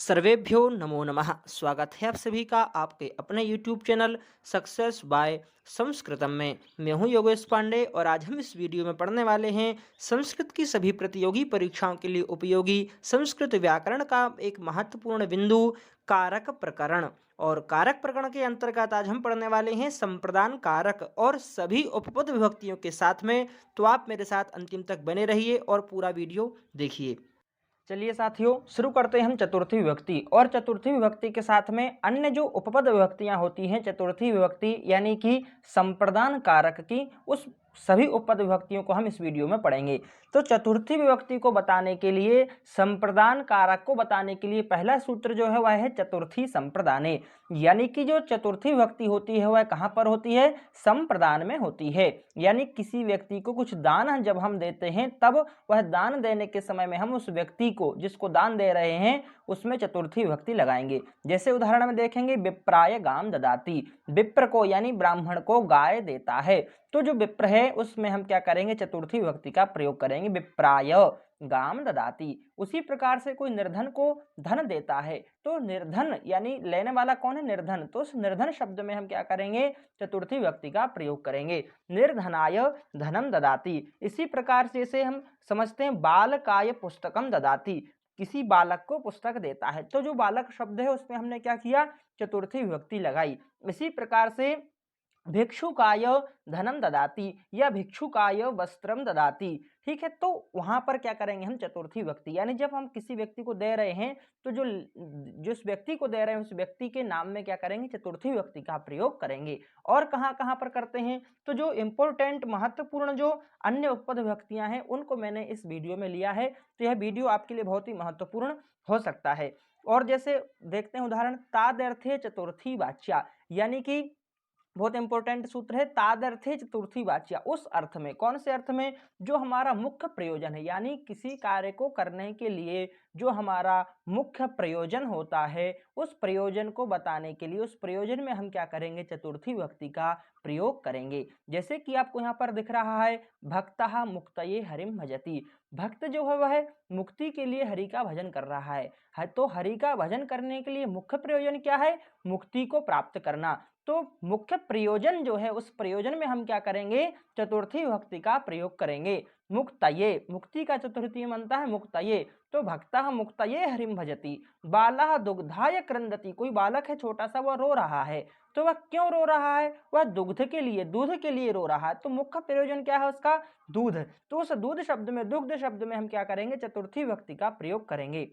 सर्वेभ्यो नमो नमः। स्वागत है आप सभी का आपके अपने YouTube चैनल सक्सेस बाय संस्कृतम में। मैं हूं योगेश पांडे और आज हम इस वीडियो में पढ़ने वाले हैं संस्कृत की सभी प्रतियोगी परीक्षाओं के लिए उपयोगी संस्कृत व्याकरण का एक महत्वपूर्ण बिंदु कारक प्रकरण। और कारक प्रकरण के अंतर्गत आज हम पढ़ने वाले हैं संप्रदान कारक और सभी उपपद विभक्तियों के साथ में। तो आप मेरे साथ अंतिम तक बने रहिए और पूरा वीडियो देखिए। चलिए साथियों, शुरू करते हैं हम चतुर्थी विभक्ति। और चतुर्थी विभक्ति के साथ में अन्य जो उपपद विभक्तियां होती हैं चतुर्थी विभक्ति यानी कि संप्रदान कारक की, उस सभी उपपद विभक्तियों को हम इस वीडियो में पढ़ेंगे। तो चतुर्थी विभक्ति को बताने के लिए, संप्रदान कारक को बताने के लिए पहला सूत्र जो है वह है चतुर्थी संप्रदाने। यानी कि जो चतुर्थी विभक्ति होती है वह कहाँ पर होती है? संप्रदान में होती है। यानी किसी व्यक्ति को कुछ दान जब हम देते हैं तब वह दान देने के समय में हम उस व्यक्ति को, जिसको दान दे रहे हैं, उसमें चतुर्थी विभक्ति लगाएंगे। जैसे उदाहरण में देखेंगे, विप्राय गाम ददाति, विप्र को यानी ब्राह्मण को गाय देता है। तो जो विप्र है उसमें हम क्या करेंगे? चतुर्थी विभक्ति का प्रयोग करेंगे, विप्राय गाम ददाति। उसी प्रकार से कोई निर्धन को धन देता है, तो निर्धन यानी लेने वाला कौन है? निर्धन। तो उस निर्धन शब्द में हम क्या करेंगे? चतुर्थी विभक्ति का प्रयोग करेंगे, निर्धनाय धनम ददाति। इसी प्रकार से इसे हम समझते हैं, बालकाय पुस्तकम ददाति, किसी बालक को पुस्तक देता है। तो जो बालक शब्द है उसमें हमने क्या किया? चतुर्थी विभक्ति लगाई। इसी प्रकार से भिक्षुकाय धनम ददाति या भिक्षुकाय वस्त्रम ददाति। ठीक है, तो वहां पर क्या करेंगे हम? चतुर्थी विभक्ति। यानी जब हम किसी व्यक्ति को दे रहे हैं तो जिस व्यक्ति को दे रहे हैं उस व्यक्ति के नाम में क्या करेंगे? चतुर्थी विभक्ति का प्रयोग करेंगे। और कहाँ कहाँ पर करते हैं? तो जो इंपॉर्टेंट महत्वपूर्ण जो अन्य उपपद विभक्तियां हैं उनको मैंने इस वीडियो में लिया है, तो यह वीडियो आपके लिए बहुत ही महत्वपूर्ण हो सकता है। और जैसे देखते हैं उदाहरण, तादर्थे चतुर्थी वाच्या, यानी कि बहुत इंपॉर्टेंट सूत्र है, तादर्थे चतुर्थी वाच्या। उस अर्थ में, कौन से अर्थ में? जो हमारा मुख्य प्रयोजन है, यानी किसी कार्य को करने के लिए जो हमारा मुख्य प्रयोजन होता है, उस प्रयोजन को बताने के लिए, उस प्रयोजन में हम क्या करेंगे? चतुर्थी विभक्ति का प्रयोग करेंगे। जैसे कि आपको यहाँ पर दिख रहा है, भक्तः मुक्तये हरिम भजति। भक्त जो है वह मुक्ति के लिए हरि का भजन कर रहा है। तो हरि का भजन करने के लिए मुख्य प्रयोजन क्या है? मुक्ति को प्राप्त करना। तो मुख्य प्रयोजन जो है उस प्रयोजन में हम क्या करेंगे? चतुर्थी विभक्ति का प्रयोग करेंगे। मुक्तये, मुक्ति का चतुर्थी बनता है मुक्तये। तो भक्तः मुक्तये हरिम भजति, बालः दुग्धाय क्रंदति। कोई बालक है छोटा सा, वह रो रहा है। तो वह क्यों रो रहा है? वह दुग्ध के लिए, दूध के लिए रो रहा है। तो मुख्य प्रयोजन क्या है उसका? दूध। तो उस दूध शब्द में, दुग्ध शब्द में हम क्या करेंगे? चतुर्थी विभक्ति का प्रयोग करेंगे।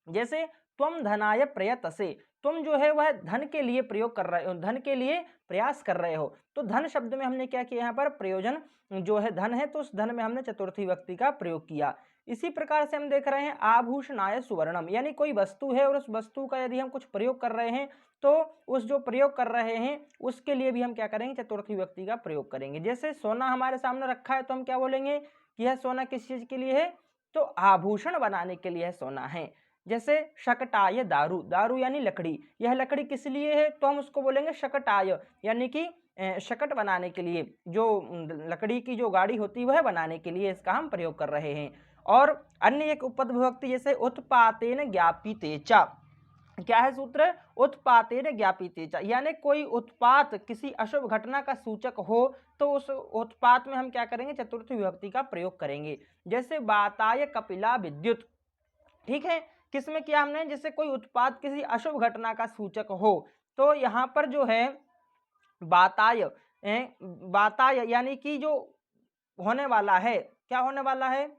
जैसे त्वम धनाय प्रयतसे, तुम जो है वह धन के लिए प्रयोग कर रहे हो, धन के लिए प्रयास कर रहे हो। तो धन शब्द में हमने क्या किया? यहाँ पर प्रयोजन जो है धन है, तो उस धन में हमने चतुर्थी विभक्ति का प्रयोग किया। इसी प्रकार से हम देख रहे हैं, आभूषणाय सुवर्णम, यानी कोई वस्तु है और उस वस्तु का यदि हम कुछ प्रयोग कर रहे हैं तो उस जो प्रयोग कर रहे हैं उसके लिए भी हम क्या करेंगे? चतुर्थी विभक्ति का प्रयोग करेंगे। जैसे सोना हमारे सामने रखा है तो हम क्या बोलेंगे कि यह सोना किस चीज के लिए है? तो आभूषण बनाने के लिए सोना है। जैसे शकटाय दारू, दारू यानी लकड़ी, यह लकड़ी किस लिए है? तो हम उसको बोलेंगे शकटाय, यानी कि शकट बनाने के लिए, जो लकड़ी की जो गाड़ी होती है वह बनाने के लिए इसका हम प्रयोग कर रहे हैं। और अन्य एक उपपद विभक्ति जैसे उत्पातेन ज्ञापिते च, क्या है सूत्र? उत्पातेन ज्ञापिते च, यानी कोई उत्पात किसी अशुभ घटना का सूचक हो तो उस उत्पात में हम क्या करेंगे? चतुर्थी विभक्ति का प्रयोग करेंगे। जैसे बाताय कपिला विद्युत, ठीक है, किसमें किया हमने? जैसे कोई उत्पाद किसी अशुभ घटना का सूचक हो, तो यहाँ पर जो है बाताय, बाताय यानी कि जो होने वाला है, क्या होने वाला है?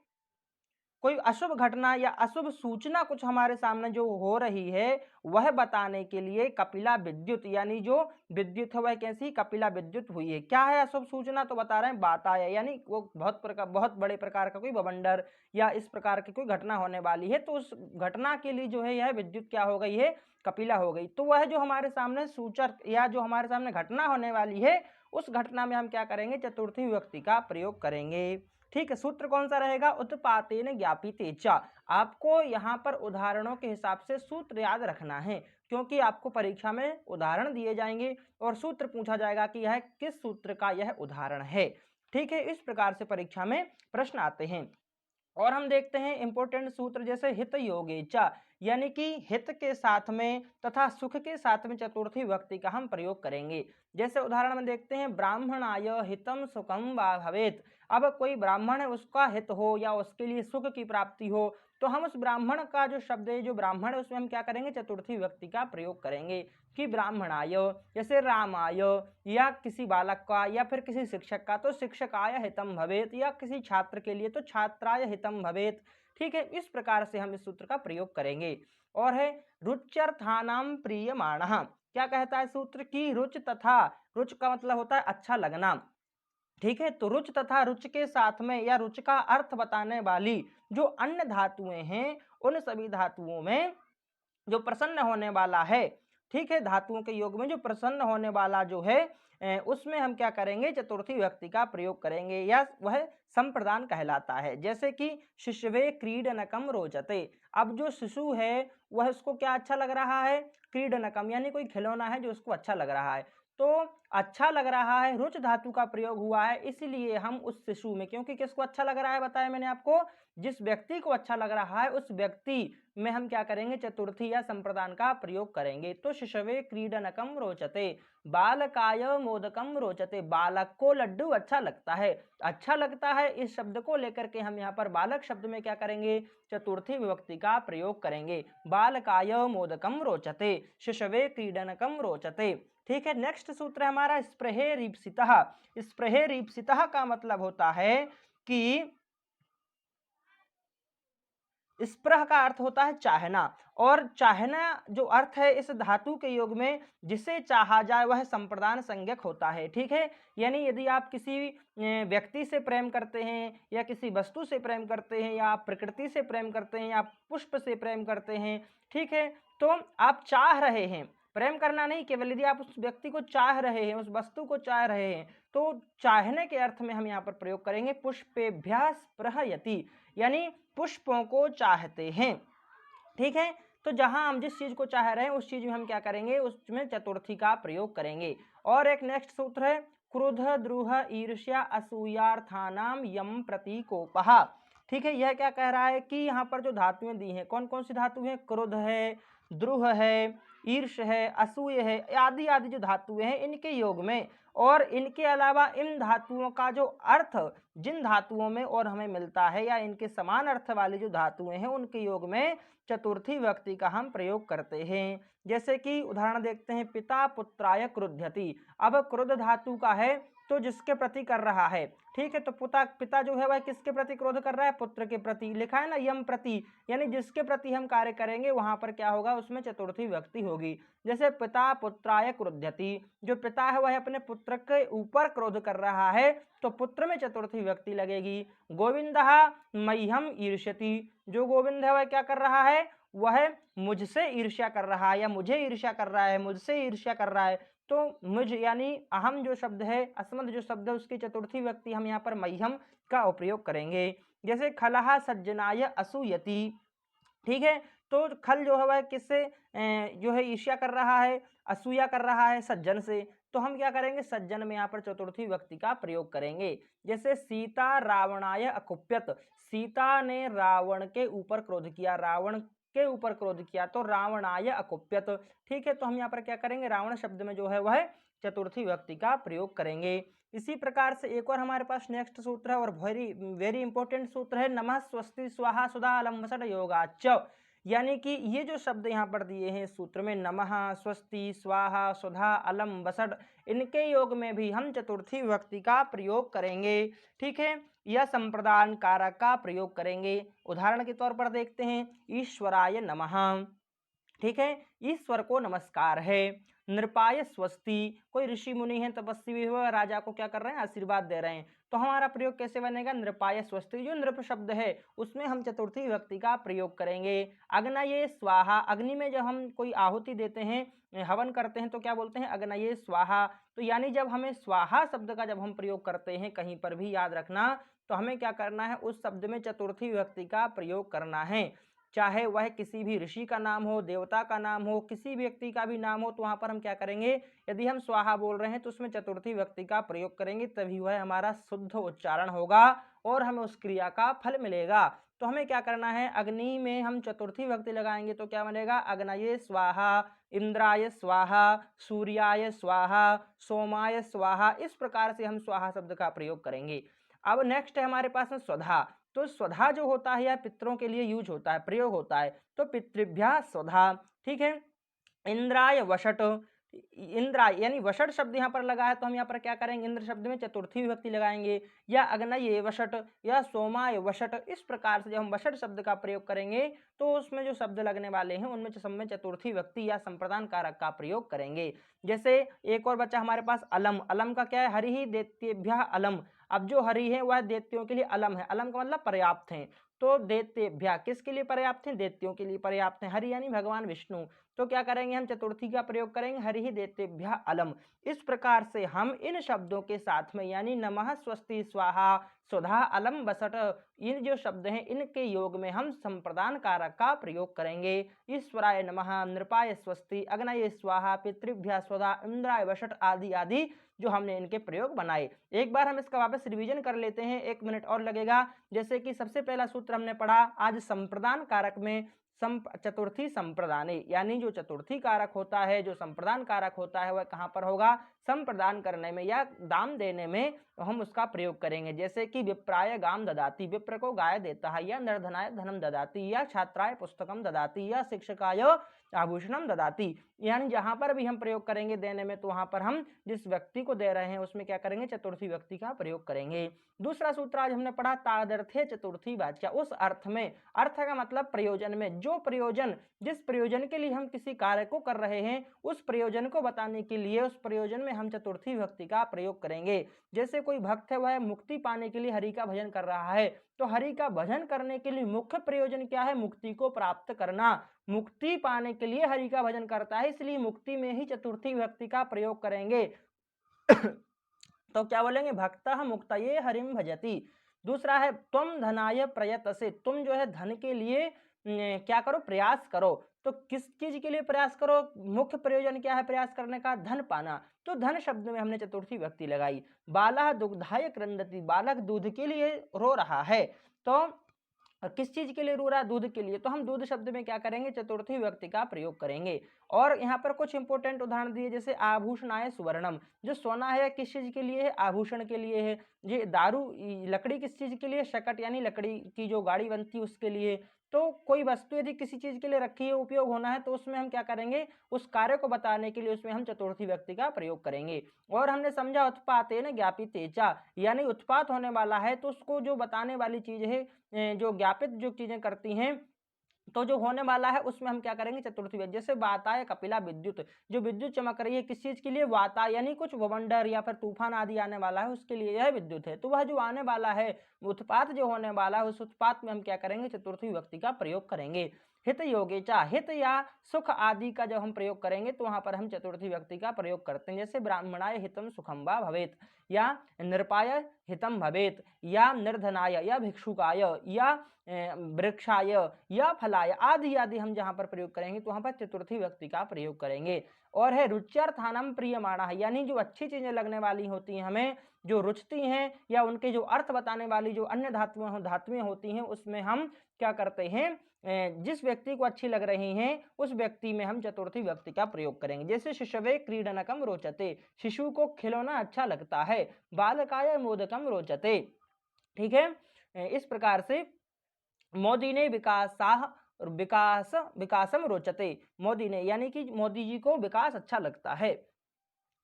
कोई अशुभ घटना या अशुभ सूचना कुछ हमारे सामने जो हो रही है वह बताने के लिए कपिला विद्युत, यानी जो विद्युत है वह कैसी? कपिला विद्युत हुई है। क्या है अशुभ सूचना? तो बता रहे हैं बाताय, यानी वो बहुत बड़े प्रकार का कोई बवंडर या इस प्रकार की कोई घटना होने वाली है, तो उस घटना के लिए जो है यह विद्युत क्या हो गई है? कपिला हो गई। तो वह जो हमारे सामने सूचक या जो हमारे सामने घटना होने वाली है उस घटना में हम क्या करेंगे? चतुर्थी विभक्ति का प्रयोग करेंगे। ठीक है, सूत्र कौन सा रहेगा? उत्पातेन ज्ञापिते च। आपको यहाँ पर उदाहरणों के हिसाब से सूत्र याद रखना है, क्योंकि आपको परीक्षा में उदाहरण दिए जाएंगे और सूत्र पूछा जाएगा कि यह किस सूत्र का यह उदाहरण है। ठीक है, इस प्रकार से परीक्षा में प्रश्न आते हैं। और हम देखते हैं इंपॉर्टेंट सूत्र जैसे हित योगे च, यानी कि हित के साथ में तथा सुख के साथ में चतुर्थी विभक्ति का हम प्रयोग करेंगे। जैसे उदाहरण में देखते हैं, ब्राह्मणाय हितम सुखम वा भवेत। अब कोई ब्राह्मण है, उसका हित हो या उसके लिए सुख की प्राप्ति हो, तो हम उस ब्राह्मण का जो शब्द है, जो ब्राह्मण है, उसमें हम क्या करेंगे, चतुर्थी विभक्ति का प्रयोग करेंगे कि ब्राह्मणाय, जैसे रामाय या किसी बालक का या फिर किसी शिक्षक का तो शिक्षकाय हितम भवेत, या किसी छात्र के लिए तो छात्राय हितम भवेत। ठीक है, इस प्रकार से हम इस सूत्र का प्रयोग करेंगे। और है रुच्यर्थानाम प्रीयमाणः। क्या कहता है सूत्र की रुच तथा, रुच का मतलब होता है अच्छा लगना। ठीक है, तो रुच तथा रुच के साथ में या रुच का अर्थ बताने वाली जो अन्य धातुएं हैं, उन सभी धातुओं में जो प्रसन्न होने वाला है, ठीक है, धातुओं के योग में जो प्रसन्न होने वाला जो है उसमें हम क्या करेंगे, चतुर्थी विभक्ति का प्रयोग करेंगे, या वह संप्रदान कहलाता है। जैसे कि शिशवे क्रीडनकम रोचते। अब जो शिशु है वह उसको क्या अच्छा लग रहा है, क्रीडनकम, यानी कोई खिलौना है जो उसको अच्छा लग रहा है। तो अच्छा लग रहा है, रुच धातु का प्रयोग हुआ है, इसलिए हम उस शिशु में, क्योंकि किसको अच्छा लग रहा है बताया मैंने आपको, जिस व्यक्ति को अच्छा लग रहा है उस व्यक्ति में हम क्या करेंगे, चतुर्थी या संप्रदान का प्रयोग करेंगे। तो शिशवे क्रीडनकम रोचते, बालकाय मोदकम रोचते, बालक को लड्डू अच्छा लगता है। अच्छा लगता है इस शब्द को लेकर के हम यहाँ पर बालक शब्द में क्या करेंगे, चतुर्थी विभक्ति का प्रयोग करेंगे। बालकाय मोदकम रोचते, शिशवे क्रीडनकम रोचते। ठीक है, नेक्स्ट सूत्र है हमारा स्पृहेरीप्सितः। स्पृहेरीप्सितः का मतलब होता है कि स्पृह का अर्थ होता है चाहना, और चाहना जो अर्थ है इस धातु के योग में जिसे चाहा जाए वह संप्रदान संज्ञक होता है। ठीक है, यानी यदि आप किसी व्यक्ति से प्रेम करते हैं या किसी वस्तु से प्रेम करते हैं या आप प्रकृति से प्रेम करते हैं या पुष्प से प्रेम करते हैं, ठीक है, तो आप चाह रहे हैं, प्रेम करना नहीं, केवल यदि आप उस व्यक्ति को चाह रहे हैं, उस वस्तु को चाह रहे हैं, तो चाहने के अर्थ में हम यहाँ पर प्रयोग करेंगे पुष्पेभ्यः स्पृहयति, यानी पुष्पों को चाहते हैं। ठीक है, तो जहां हम जिस चीज को चाह रहे हैं उस चीज में हम क्या करेंगे, उसमें चतुर्थी का प्रयोग करेंगे। और एक नेक्स्ट सूत्र है क्रोध द्रुह ईर्ष्या असूयार्थानाम यम प्रतीकोपः। ठीक है, यह क्या कह रहा है कि यहाँ पर जो धातुएं दी हैं, कौन कौन सी धातु हैं, क्रोध है, द्रुह है, ईर्ष है, असूय है, आदि आदि जो धातुएं हैं इनके योग में, और इनके अलावा इन धातुओं का जो अर्थ जिन धातुओं में और हमें मिलता है या इनके समान अर्थ वाली जो धातुएं हैं उनके योग में चतुर्थी विभक्ति का हम प्रयोग करते हैं। जैसे कि उदाहरण देखते हैं, पिता पुत्राय क्रुध्यति। अब क्रोध धातु का है तो जिसके प्रति कर रहा है, ठीक है, तो पिता जो है वह किसके प्रति क्रोध कर रहा है, पुत्र के प्रति, लिखा है ना यम प्रति, यानी जिसके प्रति हम कार्य करेंगे वहां पर क्या होगा, उसमें चतुर्थी विभक्ति होगी। जैसे पिता पुत्राय क्रुध्यति, जो पिता है वह अपने पुत्र के ऊपर क्रोध कर रहा है तो पुत्र में चतुर्थी विभक्ति लगेगी। गोविंदः मह्यम ईर्ष्यति, जो गोविंद है वह क्या कर रहा है, वह मुझसे ईर्ष्या कर रहा है या मुझे ईर्ष्या कर रहा है, मुझसे ईर्ष्या कर रहा है। तो मुझ यानी अहम जो शब्द है, अस्मद जो शब्द है, उसकी चतुर्थी व्यक्ति हम यहाँ पर मह्यम का उपयोग करेंगे। जैसे खलः सज्जनाय असूयति, ठीक है, तो खल जो है वह किससे जो है ईर्ष्या कर रहा है, असूया कर रहा है सज्जन से, तो हम क्या करेंगे, सज्जन में यहाँ पर चतुर्थी विभक्ति का प्रयोग करेंगे। जैसे सीता रावणाय अकुप्यत, सीता ने रावण के ऊपर क्रोध किया, रावण के ऊपर क्रोध किया, तो रावणाय अकुप्यत। ठीक है, तो हम यहाँ पर क्या करेंगे, रावण शब्द में जो है वह चतुर्थी विभक्ति का प्रयोग करेंगे। इसी प्रकार से एक और हमारे पास नेक्स्ट सूत्र है और वेरी वेरी इंपॉर्टेंट सूत्र है, नमः स्वस्ति स्वाहा सुधा अलम्बसड योगाच। यानी कि ये जो शब्द यहाँ पर दिए हैं सूत्र में, नमः स्वस्ति स्वाहा सुधा अलम बसड, इनके योग में भी हम चतुर्थी विभक्ति का प्रयोग करेंगे। ठीक है, यह संप्रदान कारक का प्रयोग करेंगे। उदाहरण के तौर पर देखते हैं, ईश्वराय नमः, ठीक है, ईश्वर को नमस्कार है। नृपाय स्वस्ति, कोई ऋषि मुनि है, तपस्वी हुए, राजा को क्या कर रहे हैं, आशीर्वाद दे रहे हैं, तो हमारा प्रयोग कैसे बनेगा, नृपाय स्वस्ति, जो नृप शब्द है उसमें हम चतुर्थी विभक्ति का प्रयोग करेंगे। अग्नये स्वाहा, अग्नि में जब हम कोई आहुति देते हैं, हवन करते हैं, तो क्या बोलते हैं, अग्नये स्वाहा। तो यानी जब हमें स्वाहा शब्द का जब हम प्रयोग करते हैं कहीं पर भी, याद रखना, तो हमें क्या करना है, उस शब्द में चतुर्थी विभक्ति का प्रयोग करना है। चाहे वह किसी भी ऋषि का नाम हो, देवता का नाम हो, किसी व्यक्ति का भी नाम हो, तो वहां पर हम क्या करेंगे, यदि हम स्वाहा बोल रहे हैं तो उसमें चतुर्थी विभक्ति का प्रयोग करेंगे, तभी वह हमारा शुद्ध उच्चारण होगा और हमें उस क्रिया का फल मिलेगा। तो हमें क्या करना है, अग्नि में हम चतुर्थी विभक्ति लगाएंगे तो क्या बनेगा, अग्नये स्वाहा, इंद्राय स्वाहा, सूर्याय स्वाहा, सोमाय स्वाहा। इस प्रकार से हम स्वाहा शब्द का प्रयोग करेंगे। अब नेक्स्ट है हमारे पास में स्वधा। तो स्वधा जो होता है यह पितरों के लिए यूज होता है, प्रयोग होता है। तो पितृभ्यः स्वधा, ठीक है। इंद्राय वषट, इंद्राय यानी वषट शब्द यहाँ पर लगा है तो हम यहाँ पर क्या करेंगे, इंद्र शब्द में चतुर्थी विभक्ति लगाएंगे, या अग्नये वषट या सोमाय वषट। इस प्रकार से जब हम वषट शब्द का प्रयोग करेंगे तो उसमें जो शब्द लगने वाले हैं उनमें सब में चतुर्थी विभक्ति या संप्रदान कारक का प्रयोग करेंगे। जैसे एक और बच्चा हमारे पास अलम, अलम का क्या है, हरि ही दैत्येभ्यः अलम। अब जो हरि है वह दैत्यों के लिए अलम है, अलम का मतलब पर्याप्त है। तो दैत्येभ्यः किसके लिए पर्याप्त है, दैत्यों के लिए पर्याप्त है, हरि यानी भगवान विष्णु। तो क्या करेंगे, हम चतुर्थी का प्रयोग करेंगे, हरि ही दैत्येभ्यः अलम। इस प्रकार से हम इन शब्दों के साथ में यानी नमः स्वस्ति स्वाहा स्वधा अलम वसट, इन जो शब्द हैं इनके योग में हम संप्रदान कारक का प्रयोग करेंगे। ईश्वराय नमः, नृपाय स्वस्ति, अग्नये स्वाहा, पितृभ्यः स्वधा, इंद्राय वषट आदि आदि जो हमने इनके प्रयोग बनाए। एक बार हम इसका वापस रिवीजन कर लेते हैं, 1 मिनट और लगेगा। जैसे कि सबसे पहला सूत्र हमने पढ़ा आज संप्रदान कारक में, चतुर्थी संप्रदाने, यानी जो चतुर्थी कारक होता है, जो संप्रदान कारक होता है वह कहाँ पर होगा, संप्रदान करने में या दान देने में हम उसका प्रयोग करेंगे। जैसे कि विप्राय गाम ददाती, विप्र को गाय देता है, या निर्धनाय धनम ददाती, या छात्राय पुस्तकम ददाती, या शिक्षकाय आभूषणम ददाती। यानी जहां पर भी हम प्रयोग करेंगे देने में तो वहां पर हम जिस व्यक्ति को दे रहे हैं उसमें क्या करेंगे, चतुर्थी व्यक्ति का प्रयोग करेंगे। दूसरा सूत्र आज हमने पढ़ा तादर्थे चतुर्थी वाच्य, उस अर्थ में, अर्थ का मतलब प्रयोजन में, जो प्रयोजन, जिस प्रयोजन के लिए हम किसी कार्य को कर रहे हैं उस प्रयोजन को बताने के लिए उस प्रयोजन में हम चतुर्थी विभक्ति का प्रयोग करेंगे। जैसे कोई भक्त है वह मुक्ति पाने के लिए हरि का भजन कर रहा है, तो हरि का भजन करने के लिए मुख्य प्रयोजन क्या है, मुक्ति को प्राप्त करना। मुक्ति पाने के लिए हरि का भजन करता है, इसलिए मुक्ति में ही चतुर्थी विभक्ति का प्रयोग करेंगे। तो क्या बोलेंगे, भक्तः मुक्तये हरिम भजति। दूसरा है त्वम धनाय प्रयतसे, तुम जो है धन के लिए क्या करो, प्रयास करो। तो किस चीज के लिए प्रयास करो, मुख्य प्रयोजन क्या है प्रयास करने का, धन पाना। तो धन शब्द में हमने चतुर्थी विभक्ति लगाई। बालः दुग्धाय क्रंदति, बालक दूध के लिए रो रहा है। तो किस चीज के लिए रो रहा है, दूध के लिए। तो हम दूध शब्द में क्या करेंगे, चतुर्थी विभक्ति का प्रयोग करेंगे। और यहाँ पर कुछ इंपोर्टेंट उदाहरण दिए, जैसे आभूषणाय सुवर्णम, जो सोना है किस चीज के लिए है, आभूषण के लिए है। ये दारू, लकड़ी किस चीज के लिए, शकट यानी लकड़ी की जो गाड़ी बनती है उसके लिए। तो कोई वस्तु यदि किसी चीज के लिए रखी है, उपयोग होना है, तो उसमें हम क्या करेंगे, उस कार्य को बताने के लिए उसमें हम चतुर्थी विभक्ति का प्रयोग करेंगे। और हमने समझा उत्पातेन ज्ञापितेचा, यानी उत्पात होने वाला है तो उसको जो बताने वाली चीज है, जो ज्ञापित जो चीजें करती हैं, तो जो होने वाला है उसमें हम क्या करेंगे, चतुर्थी विभक्ति। जैसे वाताय कपिला विद्युत, जो विद्युत चमक रही है किस चीज के लिए, वाता यानी कुछ वंडर या फिर तूफान आदि आने वाला है उसके लिए यह विद्युत है। तो वह जो आने वाला है, उत्पात जो होने वाला है, उस उत्पात में हम क्या करेंगे, चतुर्थी विभक्ति का प्रयोग करेंगे। हित योगेचा, हित या सुख आदि का जब हम प्रयोग करेंगे तो वहां पर हम चतुर्थी विभक्ति का प्रयोग करते हैं। जैसे ब्राह्मणाय हितम सुखम वा भवेत, या नृपाय हितम भवेत, या निर्धनाय, या भिक्षुकाय, या वृक्षाय, या फलाय आदि आदि हम जहां पर प्रयोग करेंगे तो वहां पर चतुर्थी विभक्ति का प्रयोग करेंगे। और है रुच्यर्थानम प्रियमाणा, यानी जो अच्छी चीजें लगने वाली होती हैं हमें, जो रुचती हैं, या उनके जो अर्थ बताने वाली जो अन्य धातुएं होती हैं, उसमें हम क्या करते हैं, जिस व्यक्ति को अच्छी लग रही हैं उस व्यक्ति में हम चतुर्थी विभक्ति का प्रयोग करेंगे। जैसे शिशवे क्रीडनकम रोचते, शिशु को खिलौना अच्छा लगता है। बालकाय मोदकम रोचते, ठीक है। इस प्रकार से मोदी ने विकासम रोचते, मोदी ने यानी कि मोदी जी को विकास अच्छा लगता है।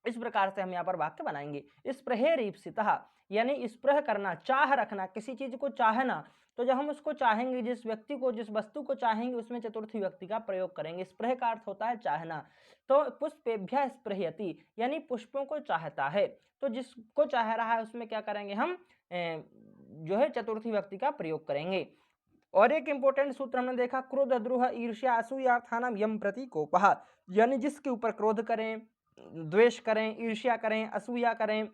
इस प्रकार से हम यहाँ पर वाक्य बनाएंगे। स्पृहेरीप्सितः, यानी स्पृह करना, चाह रखना, किसी चीज को चाहना। तो जब हम उसको चाहेंगे, जिस व्यक्ति को, जिस वस्तु को चाहेंगे, उसमें चतुर्थी विभक्ति का प्रयोग करेंगे। स्पृह का अर्थ होता है चाहना। तो पुष्पेभ्यः स्पृहयति, यानी पुष्पों को चाहता है। तो जिसको चाह रहा है उसमें क्या करेंगे हम, जो है चतुर्थी विभक्ति का प्रयोग करेंगे। और एक इंपॉर्टेंट सूत्र हमने देखा, क्रोध द्रोह ईर्ष्या असूयार्थानाम यम प्रतीकोपः, यानी जिसके ऊपर क्रोध करें, द्वेष करें, ईर्ष्या करें, असूया करें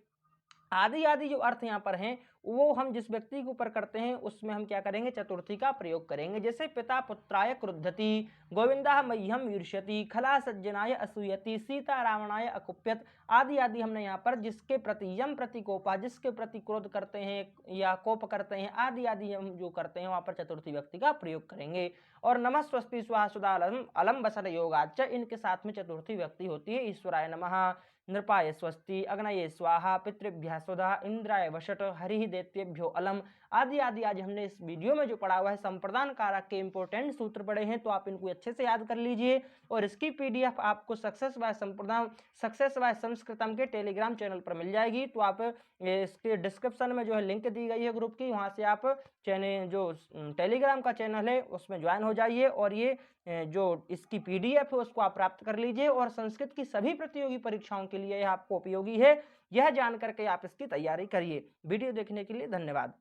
आदि आदि जो अर्थ यहाँ पर हैं वो हम जिस व्यक्ति के ऊपर करते हैं उसमें हम क्या करेंगे, चतुर्थी का प्रयोग करेंगे। जैसे पिता पुत्राय क्रुद्धति, गोविंदा मह्यम ईर्ष्यति, खला सज्जनाय असूयति, सीता रावणाय अकुप्यत आदि आदि हमने यहाँ पर जिसके प्रति यम प्रति कोपा, जिसके प्रति क्रोध करते हैं या कोप करते हैं आदि आदि हम जो करते हैं वहां पर चतुर्थी व्यक्ति का प्रयोग करेंगे। और नमः स्वस्ति स्वाहा सुधा अलम अलम बसर योगाच, इनके साथ में चतुर्थी व्यक्ति होती है ईश्वराय नमः, नृपाय स्वस्ति, अग्नये स्वाहा, पितृभ्यः स्वधा, इंद्राय वषट, हरि दैत्येभ्यो अलम आदि आदि। आज हमने इस वीडियो में जो पढ़ा हुआ है संप्रदान कारक के इंपॉर्टेंट सूत्र पढ़े हैं, तो आप इनको अच्छे से याद कर लीजिए। और इसकी पीडीएफ आपको सक्सेस बाय संस्कृतम के टेलीग्राम चैनल पर मिल जाएगी। तो आप इसके डिस्क्रिप्शन में जो है लिंक दी गई है ग्रुप की, वहां से आप चैनल जो टेलीग्राम का चैनल है उसमें ज्वाइन हो जाइए और ये जो इसकी पीडीएफ है उसको आप प्राप्त कर लीजिए। और संस्कृत की सभी प्रतियोगी परीक्षाओं के लिए यह आपको उपयोगी है, यह जान करके आप इसकी तैयारी करिए। वीडियो देखने के लिए धन्यवाद।